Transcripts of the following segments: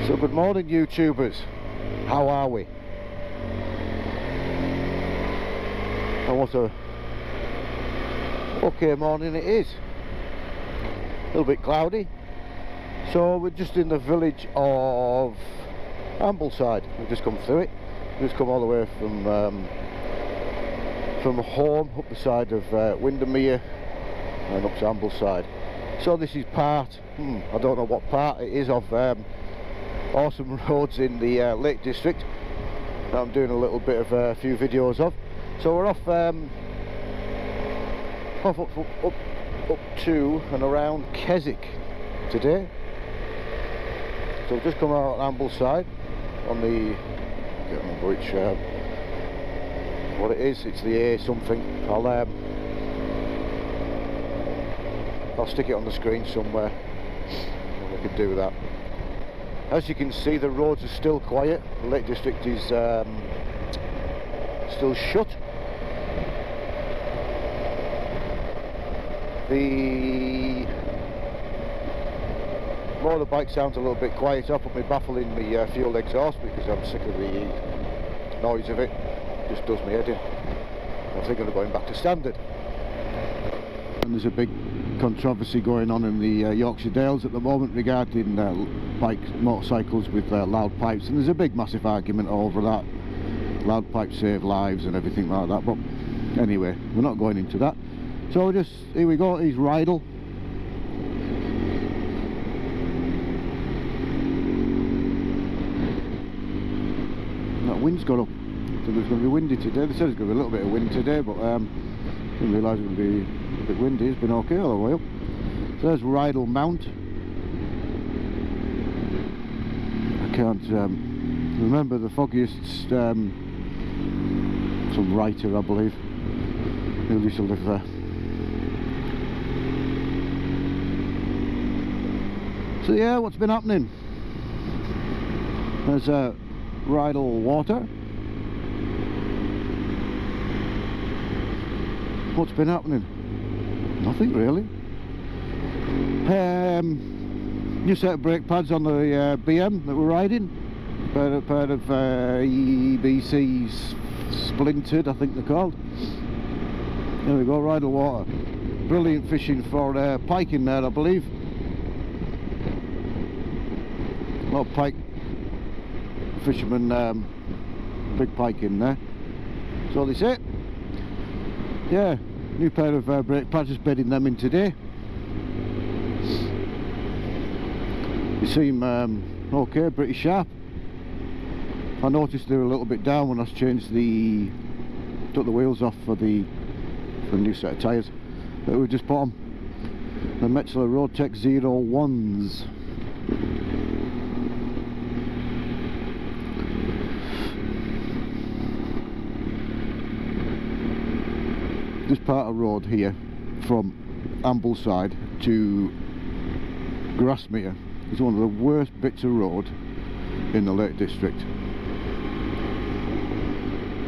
So good morning YouTubers, how are we? And what a okay morning it is. A little bit cloudy. So we're just in the village of Ambleside. We've just come through it. We've just come all the way from home up the side of Windermere and up to Ambleside. So this is part, I don't know what part it is of awesome roads in the Lake District that I'm doing a little bit of a few videos of. So we're off up to and around Keswick today. So we've just come out on Ambleside on the, I can't remember which what it is. It's the A something. I'll stick it on the screen somewhere. We can do that. As you can see, the roads are still quiet. The Lake District is still shut. The motorbike sounds a little bit quiet. I put my baffle in the fuel exhaust because I'm sick of the noise of it. It just does me head in. I'm thinking of going back to standard. And there's a big controversy going on in the Yorkshire Dales at the moment regarding motorcycles with loud pipes, and there's a big massive argument over that. Loud pipes save lives and everything like that, but anyway, we're not going into that. So just, here we go, he's Rydal. That wind's got up, so it's going to be windy today. They said it's going to be a little bit of wind today, but didn't realise it would be a bit windy. It's been okay all the way up. So there's Rydal Mount. I can't remember the foggiest, some writer I believe who used to live there. So yeah, what's been happening? There's Rydal water. What's been happening? Nothing really. New set of brake pads on the BM that we're riding. Pair of EBCs splintered, I think they're called. There we go, Rydal water. Brilliant fishing for pike in there, I believe. A lot of pike fishermen, big pike in there. So that's it. Yeah, new pair of brake pads, just bedding them in today. They seem okay, pretty sharp. I noticed they were a little bit down when I changed took the wheels off for the new set of tyres that we just put on. The Metzeler Road Tech 01s. This part of road here from Ambleside to Grasmere is one of the worst bits of road in the Lake District.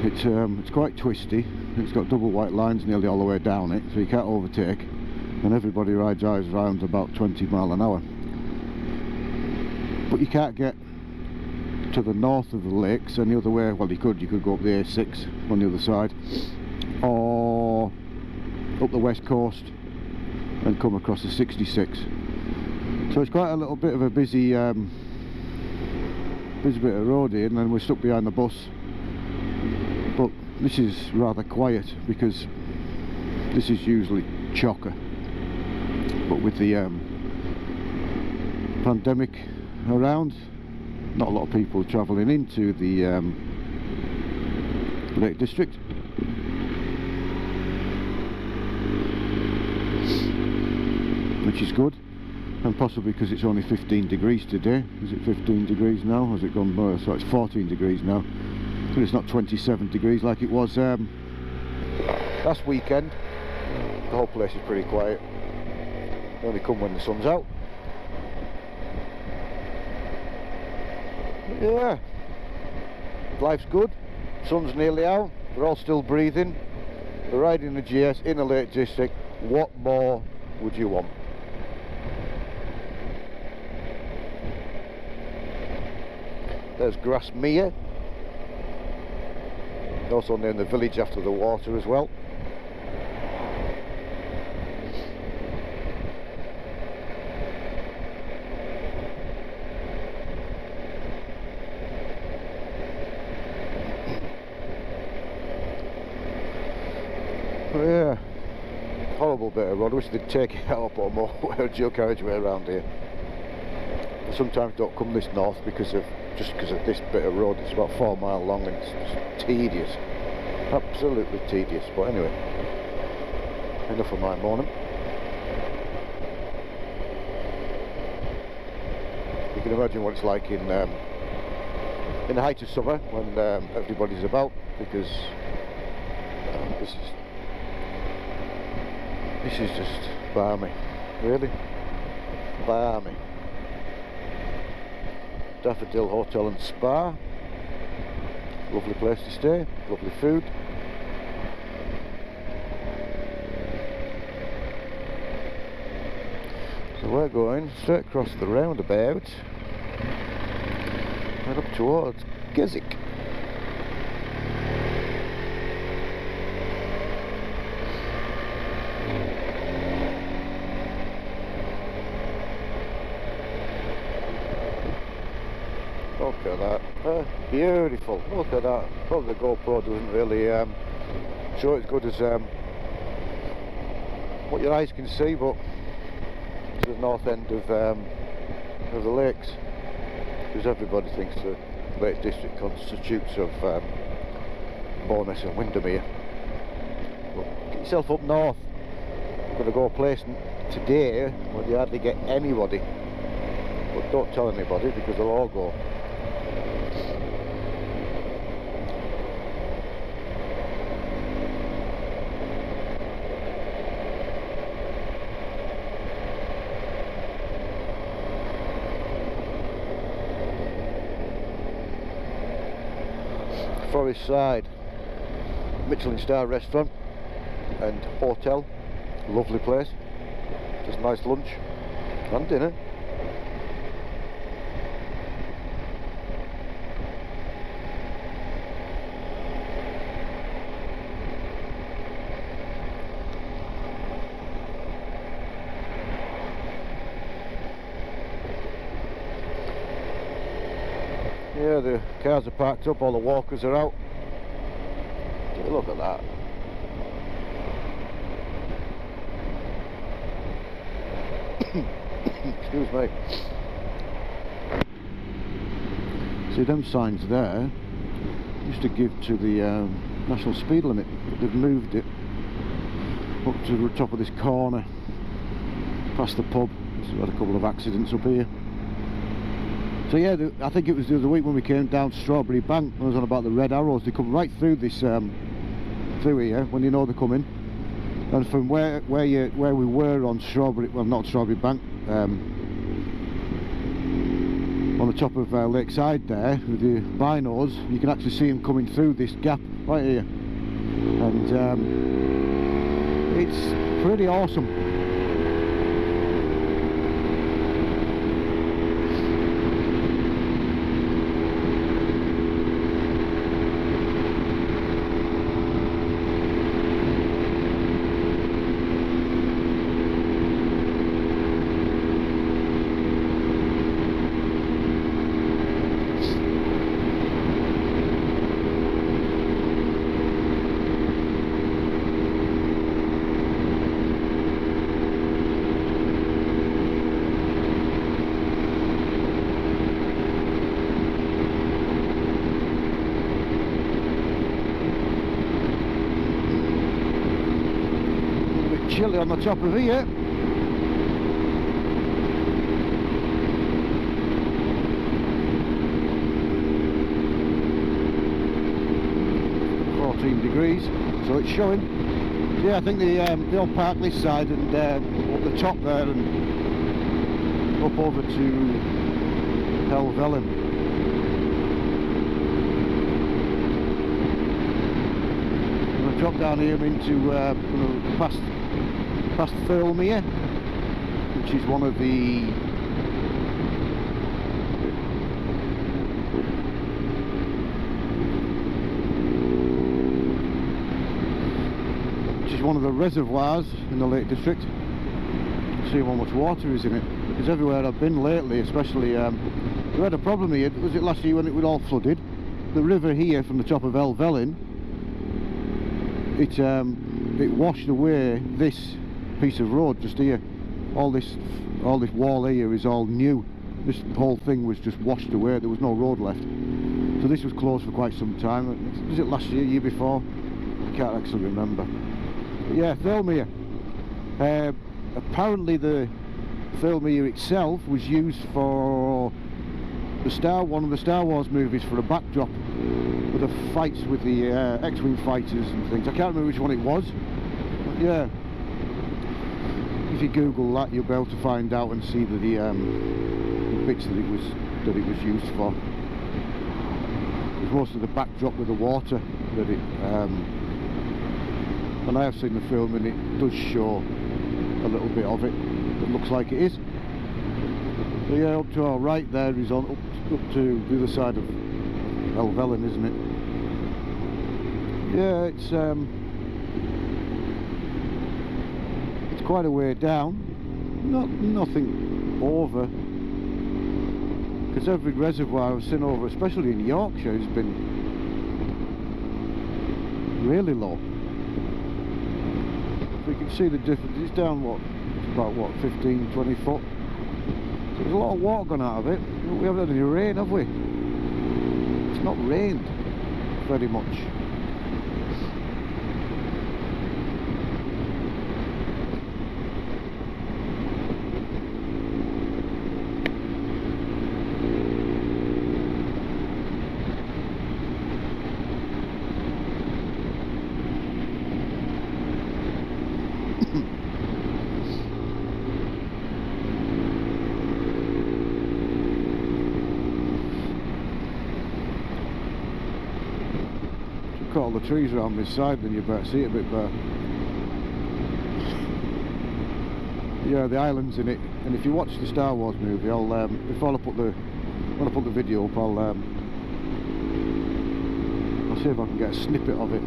It's quite twisty. It's got double white lines nearly all the way down it, so you can't overtake, and everybody rides ours around about 20 mile an hour. But you can't get to the north of the lakes any other way. Well, you could go up the A6 on the other side, or up the west coast and come across the 66. So it's quite a little bit of a busy bit of road here, and then we're stuck behind the bus. But this is rather quiet because this is usually chocker. But with the pandemic around, not a lot of people travelling into the Lake District. Which is good, and possibly because it's only 15 degrees today. Is it 15 degrees now? Has it gone more? So it's 14 degrees now. But it's not 27 degrees like it was last weekend. The whole place is pretty quiet. They only come when the sun's out. Yeah, life's good. Sun's nearly out. We're all still breathing. We're riding the GS in the Lake District. What more would you want? There's Grasmere, also named the village after the water as well. Yeah, horrible bit of road. I wish they'd take it out or more dual carriageway around here. I sometimes don't come this north because of this bit of road. It's about 4 miles long and it's just tedious, absolutely tedious. But anyway, enough of my moaning. You can imagine what it's like in the height of summer when everybody's about, because this is just balmy, really balmy. Daffodil Hotel and Spa, lovely place to stay, lovely food. So we're going straight across the roundabout and up towards Keswick. Look at that, beautiful, look at that. Probably the GoPro doesn't really show it as good as what your eyes can see, but it's the north end of the lakes, because everybody thinks the Lake District constitutes of Bowness and Windermere. But get yourself up north. I'm going to go a place today where you hardly get anybody, but don't tell anybody because they'll all go. Forest Side, Michelin star restaurant and hotel, lovely place, just nice lunch and dinner. Yeah, the cars are parked up, all the walkers are out. Take a look at that. Excuse me. See them signs there used to give to the national speed limit, but they've moved it up to the top of this corner past the pub. So we've had a couple of accidents up here. So yeah, I think it was the other week when we came down Strawberry Bank, when I was on about the red arrows. They come right through this through here when you know they're coming. And from where we were on Strawberry, well, not Strawberry Bank, on the top of Lakeside there with the binos, you can actually see them coming through this gap right here, and it's pretty awesome. Chilly on the top of here. Degrees, so it's showing. So yeah, I think they'll park this side and up the top there and up over to Helvellyn. I'm going to drop down here into past Thirlmere, which is one of the is one of the reservoirs in the Lake District. See how much water is in it, because everywhere I've been lately, especially we had a problem here, was it last year when it was all flooded? The river here from the top of Helvellyn, it washed away this piece of road just here. All this wall here is all new. This whole thing was just washed away. There was no road left, so this was closed for quite some time. Was it last year, year before? I can't actually remember. But yeah, Fimora. Apparently the Fimora itself was used for one of the Star Wars movies, for a backdrop with the fights with the X-Wing fighters and things. I can't remember which one it was, but yeah, if you Google that, you'll be able to find out and see the bits that it was used for. It was most of the backdrop with the water that it. And I have seen the film, and it does show a little bit of it. It looks like it is. So yeah, up to our right there is on up to the other side of Helvellyn, isn't it? Yeah, it's quite a way down. Nothing over, because every reservoir I've seen over, especially in Yorkshire, has been really low. So you can see the difference. It's down about 15-20 foot. So there's a lot of water gone out of it. We haven't had any rain, have we? It's not rained very much. Cut all the trees around this side, then you better see it a bit better. Yeah, the island's in it, and if you watch the Star Wars movie, I'll before I put the video up, I'll see if I can get a snippet of it.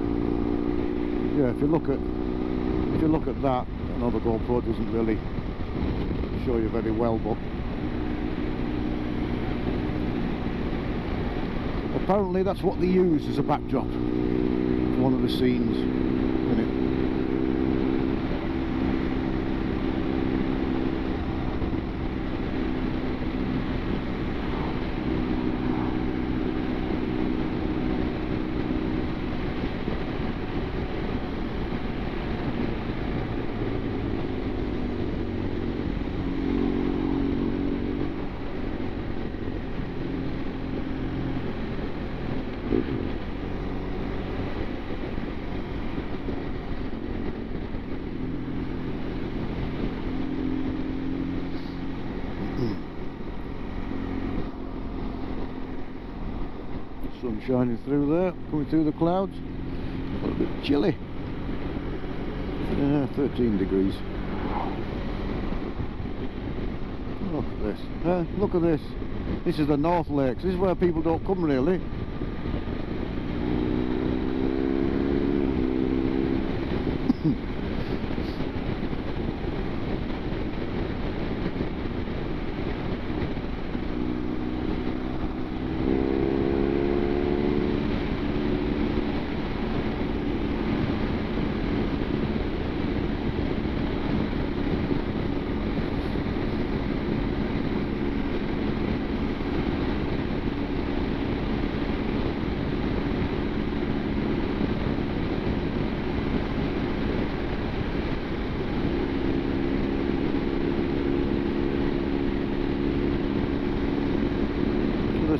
Yeah, if you look at that, I know the Gopro doesn't really show you very well, but apparently that's what they use as a backdrop for one of the scenes in it. Sun shining through there, coming through the clouds. A little bit chilly. 13 degrees. Look at this. Look at this. This is the North Lakes. This is where people don't come really.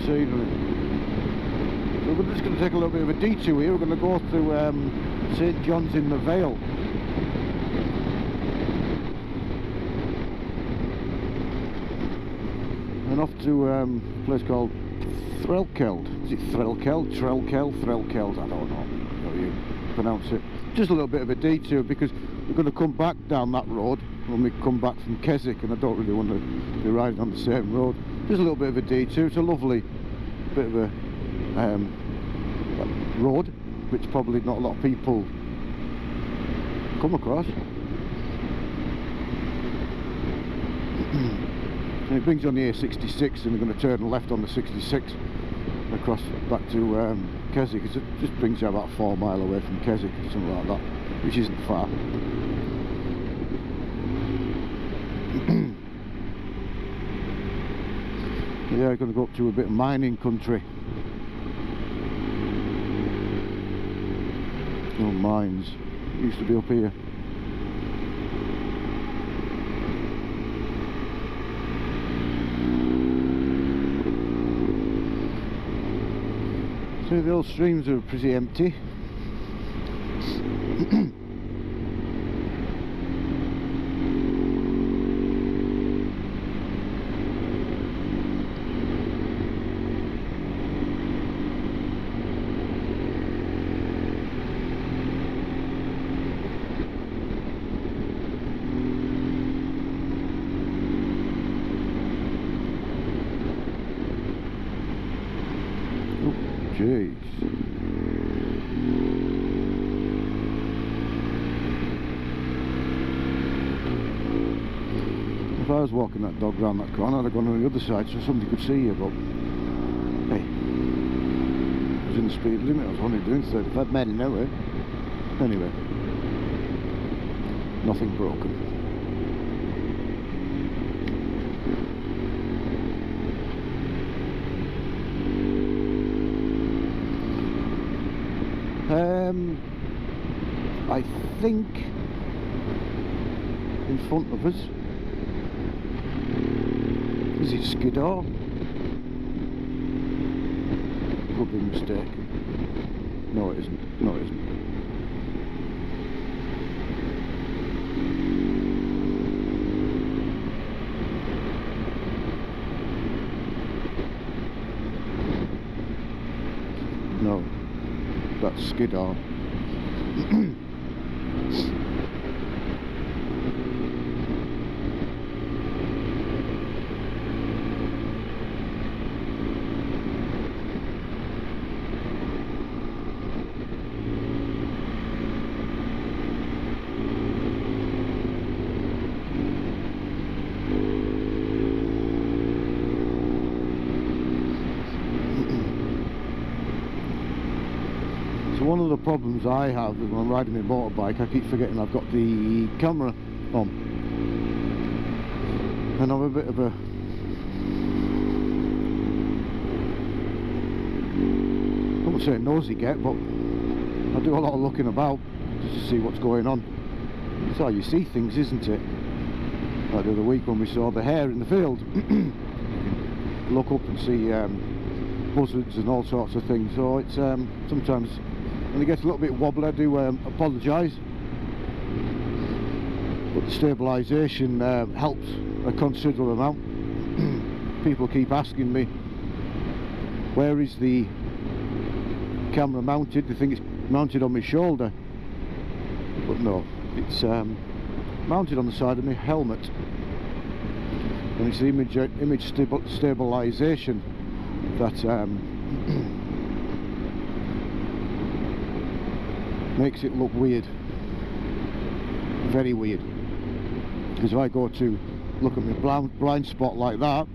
Scenery. So we're just going to take a little bit of a detour here. We're going to go through St John's in the Vale. And off to a place called Threlkeld. Is it Threlkeld? Threlkeld? I don't know how you pronounce it. Just a little bit of a detour because we're going to come back down that road when we come back from Keswick, and I don't really want to be riding on the same road. Just a little bit of a detour. It's a lovely bit of a road, which probably not a lot of people come across. And it brings you on the A66, and we're going to turn left on the 66 across back to Keswick, because it just brings you about 4 mile away from Keswick or something like that, which isn't far. Yeah, we're going to go up to a bit of mining country. Oh, mines. It used to be up here. So the old streams are pretty empty. Jeez. If I was walking that dog round that corner, I'd have gone on the other side so somebody could see you, but hey, I was in the speed limit, I was only doing 35 miles an hour. Anyway, nothing broken. I think in front of us, is it Skiddaw? Could be mistaken. No, it isn't. No, it isn't. No, that's Skiddaw. One of the problems I have when I'm riding my motorbike, I keep forgetting I've got the camera on, and I'm a bit of a I wouldn't say nosy get, but I do a lot of looking about just to see what's going on. That's how you see things, isn't it? Like the other week when we saw the hare in the field, look up and see buzzards and all sorts of things. So it's sometimes when it gets a little bit wobbly, I do apologise, but the stabilisation helps a considerable amount. People keep asking me, where is the camera mounted? They think it's mounted on my shoulder, but no, it's mounted on the side of my helmet, and it's the image stabilisation that makes it look weird, very weird. Because if I go to look at my blind spot like that,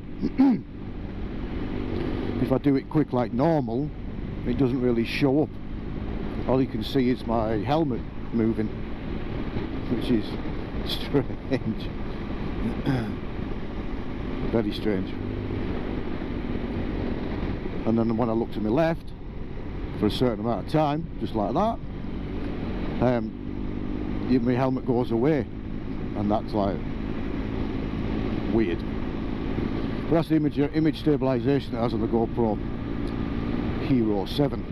if I do it quick like normal, it doesn't really show up. All you can see is my helmet moving, which is strange. Very strange. And then when I look to my left for a certain amount of time, just like that, my helmet goes away, and that's like weird. But that's the image stabilisation it has on the GoPro Hero 7.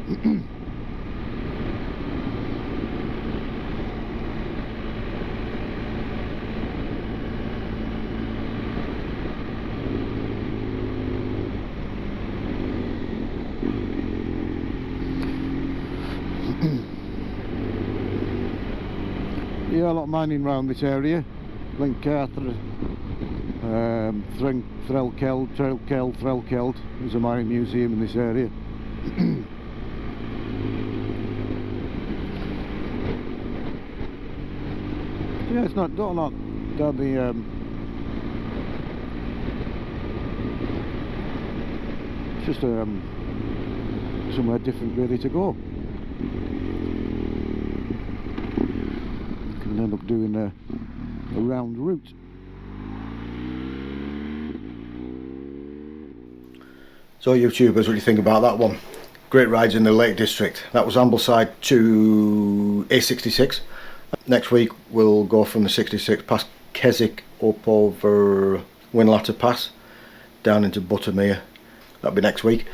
Yeah, a lot of mining around this area. Threlkeld, there's a mining museum in this area. Yeah, it's not that'll be it's just somewhere different really to go. You can end up doing a round route. So YouTubers, what do you think about that one? Great rides in the Lake District. That was Ambleside to A66. Next week we'll go from the 66 past Keswick up over Winlatter Pass down into Buttermere. That'll be next week.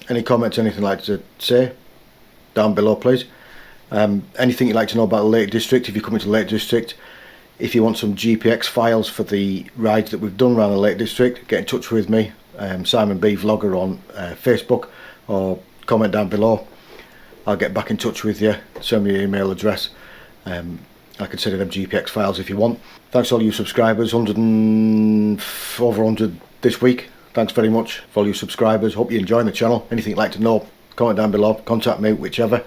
Any comments, anything you'd like to say down below please. Anything you'd like to know about the Lake District, if you're coming to the Lake District, if you want some GPX files for the rides that we've done around the Lake District, get in touch with me, Simon B Vlogger on Facebook, or comment down below. I'll get back in touch with you, send me your email address. I can send you them GPX files if you want. Thanks to all you subscribers, over 100 this week. Thanks very much for all you subscribers. Hope you're enjoying the channel. Anything you'd like to know, comment down below, contact me, whichever.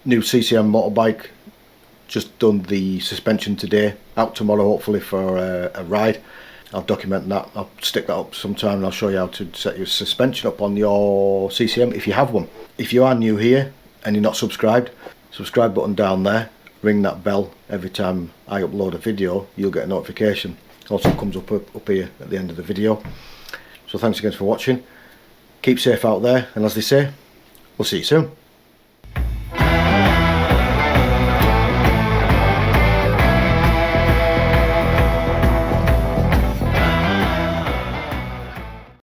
New CCM motorbike, just done the suspension today, out tomorrow hopefully for a ride. I'll document that, I'll stick that up sometime and I'll show you how to set your suspension up on your CCM if you have one. If you are new here and you're not subscribed, subscribe button down there, ring that bell. Every time I upload a video you'll get a notification. It also comes up here at the end of the video. So thanks again for watching, keep safe out there, and as they say, we'll see you soon.